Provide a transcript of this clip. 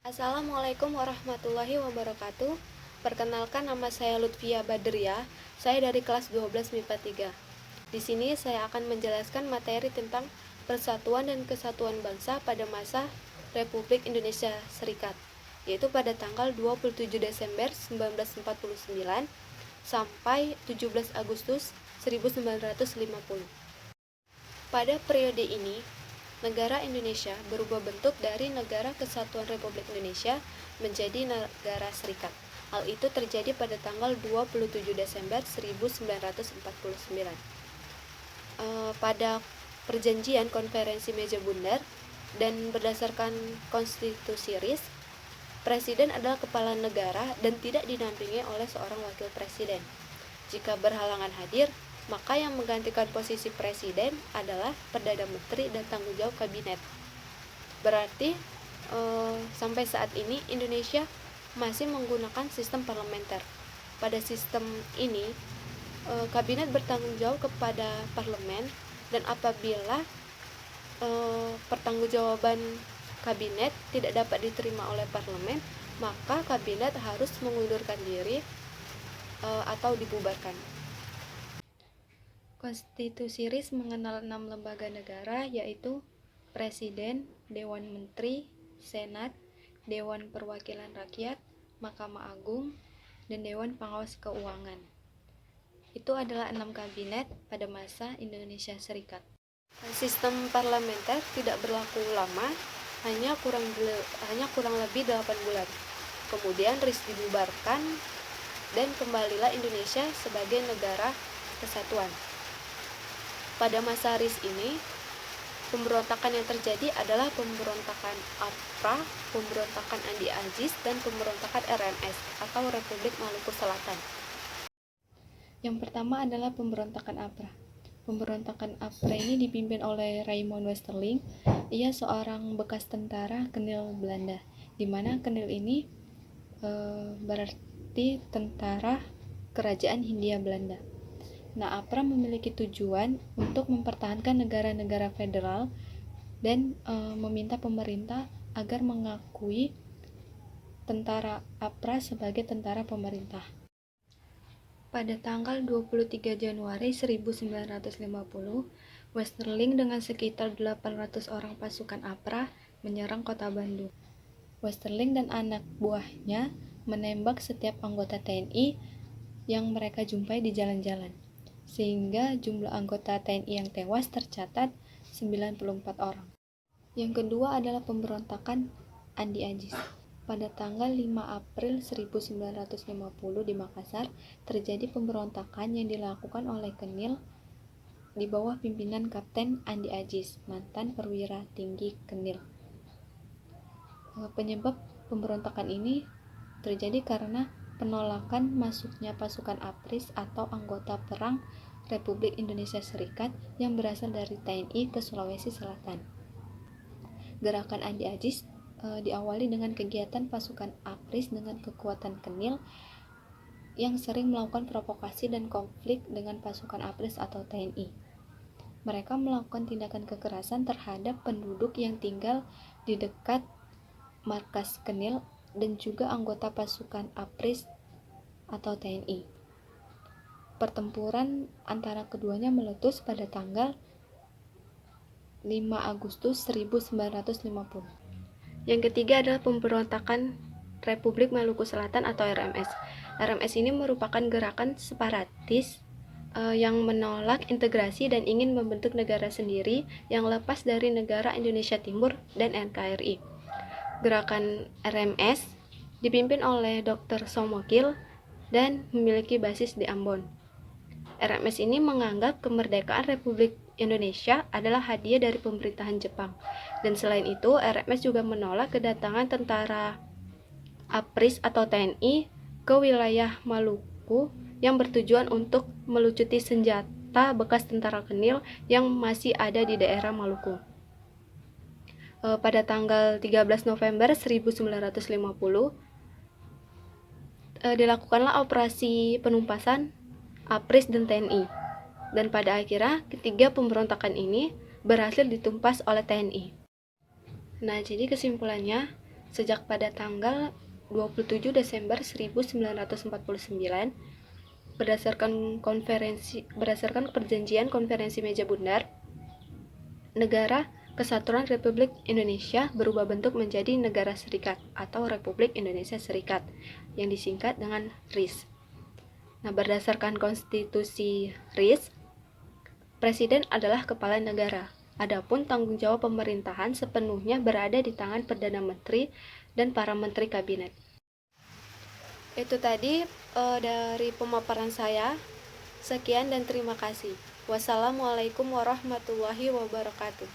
Assalamualaikum warahmatullahi wabarakatuh. Perkenalkan, nama saya Lutfia Badriah. Saya dari kelas 12 MIPA 3. Di sini saya akan menjelaskan materi tentang persatuan dan kesatuan bangsa pada masa Republik Indonesia Serikat, yaitu pada tanggal 27 Desember 1949 sampai 17 Agustus 1950. Pada periode ini, negara Indonesia berubah bentuk dari Negara Kesatuan Republik Indonesia menjadi negara serikat. Hal itu terjadi pada tanggal 27 Desember 1949. Pada perjanjian konferensi meja bundar dan berdasarkan konstitusi RIS, presiden adalah kepala negara dan tidak didampingi oleh seorang wakil presiden. Jika berhalangan hadir, maka yang menggantikan posisi presiden adalah Perdana Menteri dan tanggung jawab kabinet. Berarti sampai saat ini Indonesia masih menggunakan sistem parlementer. Pada sistem ini, kabinet bertanggung jawab kepada parlemen, dan apabila pertanggungjawaban kabinet tidak dapat diterima oleh parlemen, maka kabinet harus mengundurkan diri atau dibubarkan. Konstitusi RIS mengenal 6 lembaga negara, yaitu Presiden, Dewan Menteri, Senat, Dewan Perwakilan Rakyat, Mahkamah Agung, dan Dewan Pengawas Keuangan. Itu adalah 6 kabinet pada masa Indonesia Serikat. Sistem parlementer tidak berlaku lama, hanya kurang lebih 8 bulan. Kemudian RIS dibubarkan dan kembalilah Indonesia sebagai negara kesatuan. Pada masa RIS ini, pemberontakan yang terjadi adalah pemberontakan APRA, pemberontakan Andi Agis, dan pemberontakan RMS atau Republik Maluku Selatan. Yang pertama adalah pemberontakan APRA. Pemberontakan APRA ini dipimpin oleh Raymond Westerling. Ia seorang bekas tentara Kenil Belanda, di mana Kenil ini berarti tentara Kerajaan Hindia Belanda. Nah, APRA memiliki tujuan untuk mempertahankan negara-negara federal dan meminta pemerintah agar mengakui tentara APRA sebagai tentara pemerintah. Pada tanggal 23 Januari 1950, Westerling dengan sekitar 800 orang pasukan APRA menyerang kota Bandung. Westerling dan anak buahnya menembak setiap anggota TNI yang mereka jumpai di jalan-jalan, sehingga jumlah anggota TNI yang tewas tercatat 94 orang. Yang kedua adalah pemberontakan Andi Agis. Pada tanggal 5 April 1950 di Makassar, terjadi pemberontakan yang dilakukan oleh Kenil di bawah pimpinan Kapten Andi Agis, mantan perwira tinggi Kenil. Penyebab pemberontakan ini terjadi karena penolakan masuknya pasukan APRIS atau anggota perang Republik Indonesia Serikat yang berasal dari TNI ke Sulawesi Selatan. Gerakan Andi Agis diawali dengan kegiatan pasukan APRIS dengan kekuatan Kenil yang sering melakukan provokasi dan konflik dengan pasukan APRIS atau TNI. Mereka melakukan tindakan kekerasan terhadap penduduk yang tinggal di dekat markas Kenil dan juga anggota pasukan APRIS atau TNI. Pertempuran antara keduanya meletus pada tanggal 5 Agustus 1950. Yang ketiga adalah pemberontakan Republik Maluku Selatan atau RMS. RMS ini merupakan gerakan separatis yang menolak integrasi dan ingin membentuk negara sendiri yang lepas dari negara Indonesia Timur dan NKRI. Gerakan RMS dipimpin oleh Dr. Somokil dan memiliki basis di Ambon. RMS ini menganggap kemerdekaan Republik Indonesia adalah hadiah dari pemerintahan Jepang. Dan selain itu, RMS juga menolak kedatangan tentara APRIS atau TNI ke wilayah Maluku yang bertujuan untuk melucuti senjata bekas tentara Kenil yang masih ada di daerah Maluku. Pada tanggal 13 November 1950, dilakukanlah operasi penumpasan APRIS dan TNI. Dan pada akhirnya, ketiga pemberontakan ini berhasil ditumpas oleh TNI. Nah, jadi kesimpulannya, sejak pada tanggal 27 Desember 1949 berdasarkan perjanjian konferensi meja bundar, negara Kesatuan Republik Indonesia berubah bentuk menjadi Negara Serikat atau Republik Indonesia Serikat yang disingkat dengan RIS. Nah, berdasarkan konstitusi RIS, Presiden adalah kepala negara. Adapun tanggung jawab pemerintahan sepenuhnya berada di tangan Perdana Menteri dan para menteri kabinet. Itu tadi dari pemaparan saya. Sekian dan terima kasih. Wassalamualaikum warahmatullahi wabarakatuh.